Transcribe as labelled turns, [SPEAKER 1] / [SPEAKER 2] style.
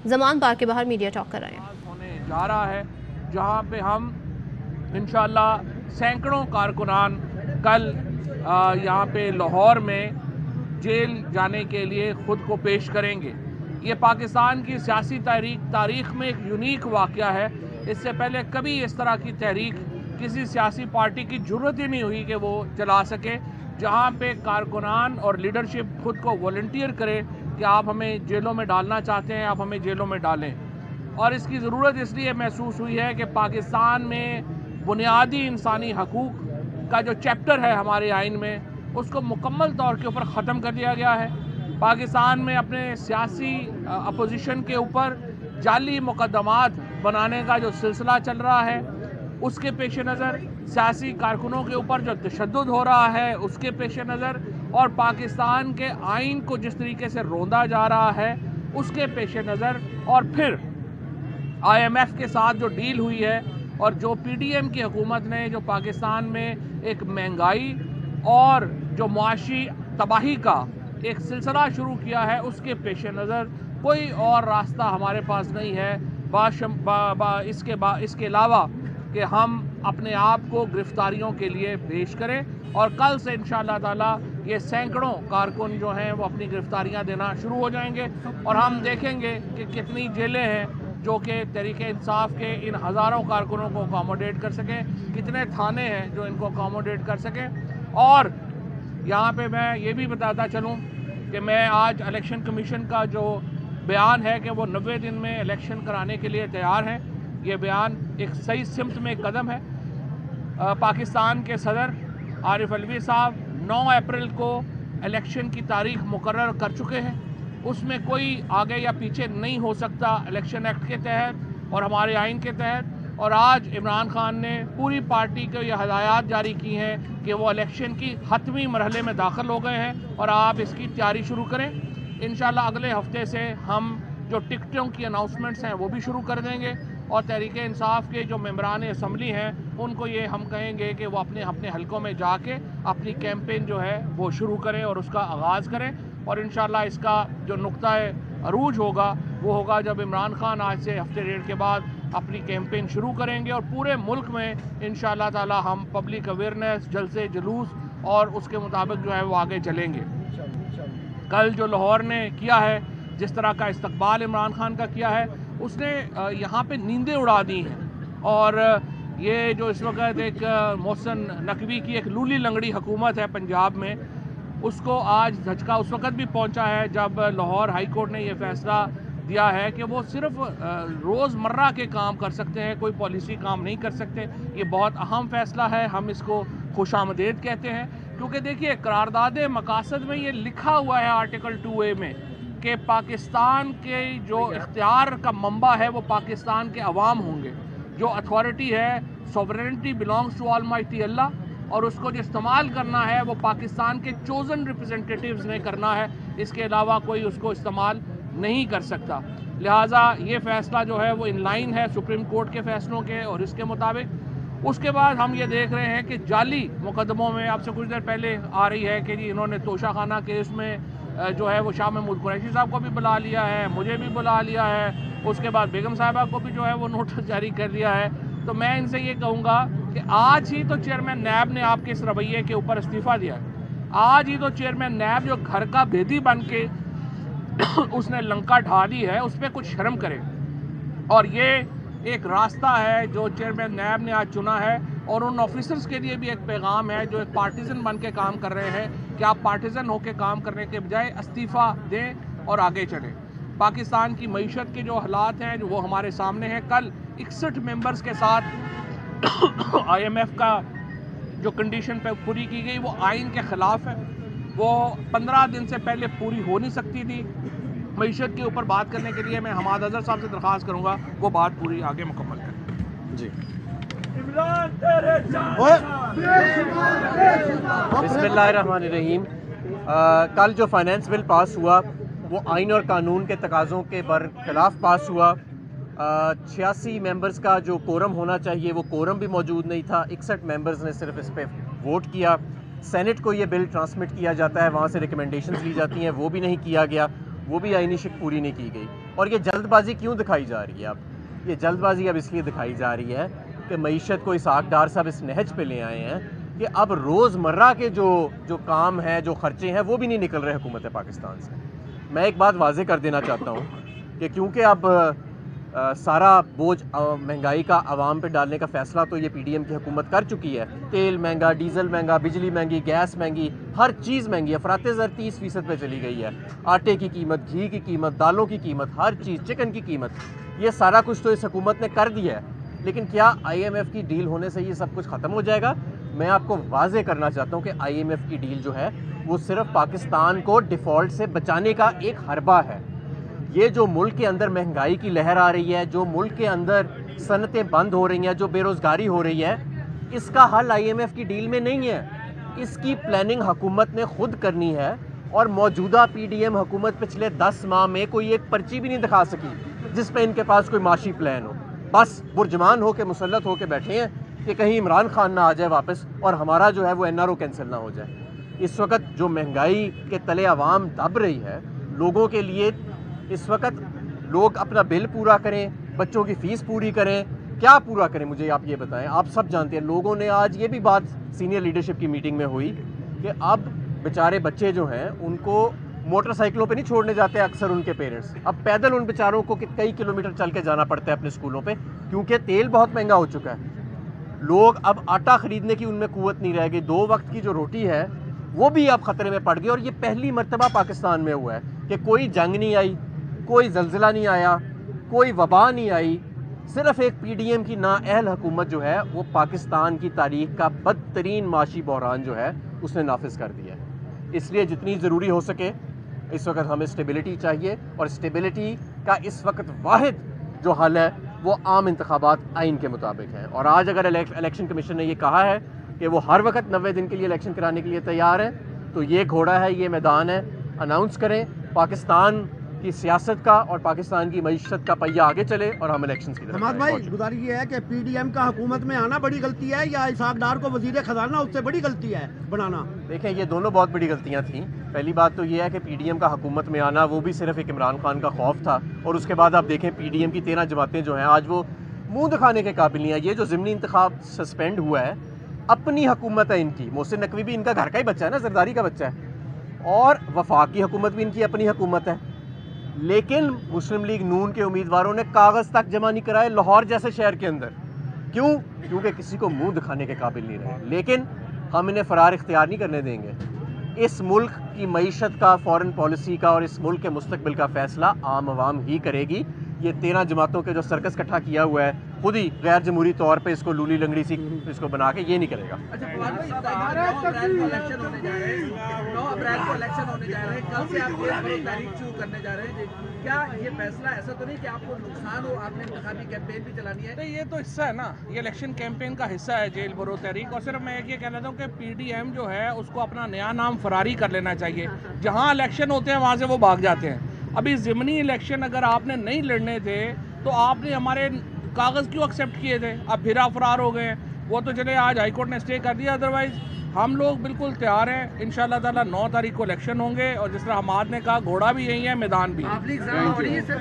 [SPEAKER 1] زمان park کے باہر media talk کر رہے ہیں۔
[SPEAKER 2] ہونے جا رہا ہے جہاں پہ ہم انشاءاللہ سینکڑوں کارکنان کل یہاں پہ لاہور میں جیل جانے کے لیے خود کو پیش کریں گے۔ یہ پاکستان کی سیاسی تاریخ میں ایک یونیک واقعہ ہے۔ اس سے پہلے کبھی اس طرح کی تحریک کسی سیاسی پارٹی کی جرت ہی نہیں ہوئی کہ وہ چلا سکے، جہاں پہ کارکنان اور لیڈرشپ خود کو والنٹیئر کرے کہ آپ ہمیں جیلوں میں ڈالنا چاہتے ہیں، آپ ہمیں جیلوں میں ڈالیں۔ اور اس کی ضرورت اس لیے محسوس ہوئی ہے کہ پاکستان میں بنیادی انسانی حقوق کا جو چیپٹر ہے ہمارے آئین میں، اس کو مکمل طور کے اوپر ختم کر دیا گیا ہے۔ پاکستان میں اپنے سیاسی اپوزیشن کے اوپر جعلی مقدمات بنانے کا جو سلسلہ چل رہا ہے، اس کے پیش نظر سیاسی کارکنوں کے اوپر جو تشدد ہو رہا ہے اس کے پیش نظر، اور پاکستان کے آئین کو جس طریقے سے روندا جا رہا ہے اس کے پیش نظر، اور پھر آئی ایم ایف کے ساتھ جو ڈیل ہوئی ہے اور جو پی ڈی ایم کی حکومت نے جو پاکستان میں ایک مہنگائی اور جو معاشی تباہی کا ایک سلسلہ شروع کیا ہے، اس کے پیش نظر کوئی اور راستہ ہمارے پاس نہیں ہے اس کے علاوہ کہ ہم اپنے آپ کو گرفتاریوں کے لیے پیش کریں۔ اور کل سے انشاءاللہ تعالی یہ سینکڑوں کارکن جو ہیں وہ اپنی گرفتاریاں دینا شروع ہو جائیں گے، اور ہم دیکھیں گے کہ کتنی جیلیں ہیں جو کہ تحریک انصاف کے ان ہزاروں کارکنوں کو اکاموڈیٹ کر سکیں، کتنے تھانے ہیں جو ان کو اکاموڈیٹ کر سکیں۔ اور یہاں پہ میں یہ بھی بتاتا چلوں کہ میں آج الیکشن کمیشن کا جو بیان ہے کہ وہ 90 دن میں الیکشن کرانے کے لیے تیار ہیں، یہ بیان ایک صحیح سمت میں قدم ہے۔ پاکستان کے صدر عارف علوی صاحب 9 اپریل کو الیکشن کی تاریخ مقرر کر چکے ہیں، اس میں کوئی آگے یا پیچھے نہیں ہو سکتا الیکشن ایکٹ کے تحت اور ہمارے آئین کے تحت۔ اور آج عمران خان نے پوری پارٹی کو یہ ہدایات جاری کی ہیں کہ وہ الیکشن کی حتمی مرحلے میں داخل ہو گئے ہیں اور آپ اس کی تیاری شروع کریں۔ انشاءاللہ اگلے ہفتے سے ہم جو ٹکٹوں کی اناؤنسمنٹس ہیں وہ بھی شروع کر دیں گے، اور تحریک انصاف کے جو ممبران اسمبلی ہیں ان کو یہ ہم کہیں گے کہ وہ اپنے حلقوں میں جا کے اپنی کیمپین جو ہے وہ شروع کریں اور اس کا آغاز کریں۔ اور انشاءاللہ اس کا جو نقطہ عروج ہوگا وہ ہوگا جب عمران خان آج سے ہفتے ڈیڑھ کے بعد اپنی کیمپین شروع کریں گے، اور پورے ملک میں انشاءاللہ تعالی ہم پبلک اویئرنیس، جلسے جلوس اور اس کے مطابق جو ہے وہ آگے چلیں گے۔ کل جو لاہور نے کیا ہے، جس طرح کا استقبال عمران خان کا کیا ہے، اس نے یہاں پہ نیندیں اڑا دی ہیں، اور یہ جو اس وقت ایک محسن نقوی کی ایک لولی لنگڑی حکومت ہے پنجاب میں، اس کو آج دھچکا اس وقت بھی پہنچا ہے جب لاہور ہائی کورٹ نے یہ فیصلہ دیا ہے کہ وہ صرف روز مرہ کے کام کر سکتے ہیں، کوئی پالیسی کام نہیں کر سکتے۔ یہ بہت اہم فیصلہ ہے، ہم اس کو خوش آمدید کہتے ہیں، کیونکہ دیکھیے قرارداد مقاصد میں یہ لکھا ہوا ہے آرٹیکل 2A میں کہ پاکستان کے جو اختیار کا منبع ہے وہ پاکستان کے عوام ہوں گے، جو اتھارٹی ہے sovereignty belongs to almighty Allah, اور اس کو جو استعمال کرنا ہے وہ پاکستان کے چوزن ریپرزنٹیٹیوز نے کرنا ہے، اس کے علاوہ کوئی اس کو استعمال نہیں کر سکتا۔ لہٰذا یہ فیصلہ جو ہے وہ ان لائن ہے سپریم کورٹ کے فیصلوں کے اور اس کے مطابق۔ اس کے بعد ہم یہ دیکھ رہے ہیں کہ جعلی مقدموں میں اب سے کچھ دیر پہلے آ رہی ہے کہ جی انہوں نے توشہ خانہ کیس میں جو ہے وہ شاہ محمود قریشی صاحب کو بھی بلا لیا ہے، مجھے بھی بلا لیا ہے، اس کے بعد بیگم صاحبہ کو بھی جو ہے وہ نوٹس جاری کر دیا ہے۔ تو میں ان سے یہ کہوں گا کہ آج ہی تو چیئرمین نیب نے آپ کے اس رویے کے اوپر استعفیٰ دیا ہے، آج ہی تو چیئرمین نیب جو گھر کا بھیدی بن کے اس نے لنکا ڈھا دی ہے، اس پہ کچھ شرم کرے۔ اور یہ ایک راستہ ہے جو چیئرمین نیب نے آج چنا ہے، اور ان آفیسرز کے لیے بھی ایک پیغام ہے جو ایک پارٹیزن بن کے کام کر رہے ہیں کہ آپ پارٹیزن ہو کے کام کرنے کے بجائے استعفیٰ دیں اور آگے چلیں۔ پاکستان کی معیشت کے جو حالات ہیں وہ ہمارے سامنے ہیں۔ کل 61 ممبرز کے ساتھ آئی ایم ایف کا جو کنڈیشن پہ پوری کی گئی وہ آئین کے خلاف ہے، وہ 15 دن سے پہلے پوری ہو نہیں سکتی تھی۔ معیشت کے اوپر بات کرنے کے لیے میں حماد اظہر صاحب سے درخواست کروں گا وہ بات پوری آگے مکمل کریں۔
[SPEAKER 3] جی بسم اللہ الرحمن الرحیم۔ کل جو فائنینس بل پاس ہوا وہ آئین اور قانون کے تقاضوں کے برخلاف پاس ہوا۔ 86 ممبرز کا جو کورم ہونا چاہیے وہ کورم بھی موجود نہیں تھا، 61 ممبرز نے صرف اس پہ ووٹ کیا۔ سینٹ کو یہ بل ٹرانسمٹ کیا جاتا ہے، وہاں سے ریکمنڈیشنز لی جاتی ہیں، وہ بھی نہیں کیا گیا، وہ بھی آئینی شک پوری نہیں کی گئی۔ اور یہ جلد بازی کیوں دکھائی جا رہی ہے؟ اب یہ جلد بازی اب اس لیے دکھائی جا رہی ہے کہ معیشت کو اسحاق ڈار صاحب اس نہج پہ لے آئے ہیں کہ اب روز مرہ کے جو کام ہیں، جو خرچے ہیں، وہ بھی نہیں نکل رہے حکومت پاکستان سے۔ میں ایک بات واضح کر دینا چاہتا ہوں کہ کیونکہ اب سارا بوجھ مہنگائی کا عوام پہ ڈالنے کا فیصلہ تو یہ پی ڈی ایم کی حکومت کر چکی ہے۔ تیل مہنگا، ڈیزل مہنگا، بجلی مہنگی، گیس مہنگی، ہر چیز مہنگی ہے۔ افراط زر 30% پہ چلی گئی ہے۔ آٹے کی قیمت، گھی کی قیمت، دالوں کی قیمت، ہر چیز، چکن کی قیمت، یہ سارا کچھ تو اس حکومت نے کر دیا ہے۔ لیکن کیا آئی ایم ایف کی ڈیل ہونے سے یہ سب کچھ ختم ہو جائے گا؟ میں آپ کو واضح کرنا چاہتا ہوں کہ آئی ایم ایف کی ڈیل جو ہے وہ صرف پاکستان کو ڈیفالٹ سے بچانے کا ایک حربہ ہے۔ یہ جو ملک کے اندر مہنگائی کی لہر آ رہی ہے، جو ملک کے اندر صنعتیں بند ہو رہی ہیں، جو بے روزگاری ہو رہی ہے، اس کا حل آئی ایم ایف کی ڈیل میں نہیں ہے۔ اس کی پلاننگ حکومت نے خود کرنی ہے، اور موجودہ پی ڈی ایم حکومت پچھلے 10 ماہ میں کوئی ایک پرچی بھی نہیں دکھا سکی جس پہ ان کے پاس کوئی معاشی پلان ہو۔ بس برجمان ہو کے مسلط ہو کے بیٹھے ہیں کہ کہیں عمران خان نہ آ جائے واپس اور ہمارا جو ہے وہ این آر او کینسل نہ ہو جائے۔ اس وقت جو مہنگائی کے تلے عوام دب رہی ہے، لوگوں کے لیے اس وقت لوگ اپنا بل پورا کریں، بچوں کی فیس پوری کریں، کیا پورا کریں مجھے آپ یہ بتائیں۔ آپ سب جانتے ہیں، لوگوں نے آج یہ بھی بات سینئر لیڈرشپ کی میٹنگ میں ہوئی کہ اب بیچارے بچے جو ہیں ان کو موٹر سائیکلوں پہ نہیں چھوڑنے جاتے اکثر ان کے پیرنٹس، اب پیدل ان بیچاروں کو کئی کلومیٹر چل کے جانا پڑتا ہے اپنے اسکولوں پہ، کیونکہ تیل بہت مہنگا ہو چکا ہے۔ لوگ اب آٹا خریدنے کی ان میں قوت نہیں رہ گئی، 2 وقت کی جو روٹی ہے وہ بھی اب خطرے میں پڑ گئی۔ اور یہ پہلی مرتبہ پاکستان میں ہوا ہے کہ کوئی جنگ نہیں آئی، کوئی زلزلہ نہیں آیا، کوئی وبا نہیں آئی، صرف ایک پی ڈی ایم کی نااہل حکومت جو ہے وہ پاکستان کی تاریخ کا بدترین معاشی بحران جو ہے اس نے نافذ کر دیا ہے۔ اس لیے جتنی ضروری ہو سکے اس وقت ہمیں اسٹیبلٹی چاہیے، اور اسٹیبلٹی کا اس وقت واحد جو حل ہے وہ عام انتخابات آئین کے مطابق ہیں۔ اور آج اگر الیکشن کمیشن نے یہ کہا ہے کہ وہ ہر وقت 90 دن کے لیے الیکشن کرانے کے لیے تیار ہے، تو یہ گھوڑا ہے، یہ میدان ہے، اناؤنس کریں، پاکستان کی سیاست کا اور پاکستان کی معیشت کا پہیہ آگے چلے اور ہم الیکشنز کی طرف
[SPEAKER 4] حماد بھائی،
[SPEAKER 3] پہنچیں۔
[SPEAKER 4] گزارش یہ ہے کہ پی ڈی ایم کا حکومت میں آنا بڑی غلطی ہے یا اسحاق ڈار کو وزیر خزانہ اس سے بڑی غلطی ہے بنانا؟
[SPEAKER 3] دیکھیں، یہ دونوں بہت بڑی غلطیاں تھیں۔ پہلی بات تو یہ ہے کہ پی ڈی ایم کا حکومت میں آنا وہ بھی صرف ایک عمران خان کا خوف تھا، اور اس کے بعد آپ دیکھیں پی ڈی ایم کی 13 جماعتیں جو ہیں آج وہ منہ دکھانے کے قابل نہیں ہیں۔ یہ جو ضمنی انتخاب سسپینڈ ہوا ہے، اپنی حکومت ہے ان کی، محسن نقوی بھی ان کا گھر کا ہی بچہ ہے نا، زرداری کا بچہ ہے، اور وفاقی حکومت بھی ان کی اپنی حکومت ہے، لیکن مسلم لیگ نون کے امیدواروں نے کاغذ تک جمع نہیں کرائے لاہور جیسے شہر کے اندر۔ کیوں؟ کیونکہ کسی کو منہ دکھانے کے قابل نہیں رہے۔ لیکن ہم انہیں فرار اختیار نہیں کرنے دیں گے۔ اس ملک کی معیشت کا، فورن پالیسی کا اور اس ملک کے مستقبل کا فیصلہ عام عوام ہی کرے گی۔ یہ 13 جماعتوں کے جو سرکس اکٹھا کیا ہوا ہے، خود ہی غیر جمہوری طور پہ اس کو لولی لنگڑی سی اس کو بنا کے یہ نہیں کرے گا۔
[SPEAKER 5] 9 اپریل کو الیکشن ہونے جا رہے ہیں، 9 اپریل کو الیکشن ہونے جا رہے ہیں، کل سے آپ یہ تاریخ شروع کرنے جا رہے ہیں، کیا یہ فیصلہ ایسا تو نہیں کہ آپ کو نقصان ہو، آپ نے انتخابی کیمپین بھی چلانی ہے؟
[SPEAKER 2] یہ تو حصہ ہے نا، یہ الیکشن کیمپین کا حصہ ہے جیل برو تحریک۔ اور صرف میں یہ کہنا چاہتا ہوں کہ پی ڈی ایم جو ہے اس کو اپنا نیا نام فراری کر لینا چاہیے۔ جہاں الیکشن ہوتے ہیں وہاں سے وہ بھاگ جاتے ہیں۔ ابھی ضمنی الیکشن اگر آپ نے نہیں لڑنے تھے تو آپ نے ہمارے کاغذ کیوں ایکسیپٹ کیے تھے؟ اب پھر آپ فرار ہو گئے ہیں۔ وہ تو چلے آج ہائی کورٹ نے اسٹے کر دیا، ادروائز ہم لوگ بالکل تیار ہیں۔ انشاءاللہ تعالیٰ 9 تاریخ کو الیکشن ہوں گے، اور جس طرح حماد نے کہا گھوڑا بھی یہی ہے، میدان بھی۔
[SPEAKER 5] آپ لیگ ضرور ہو رہی ہے سر؟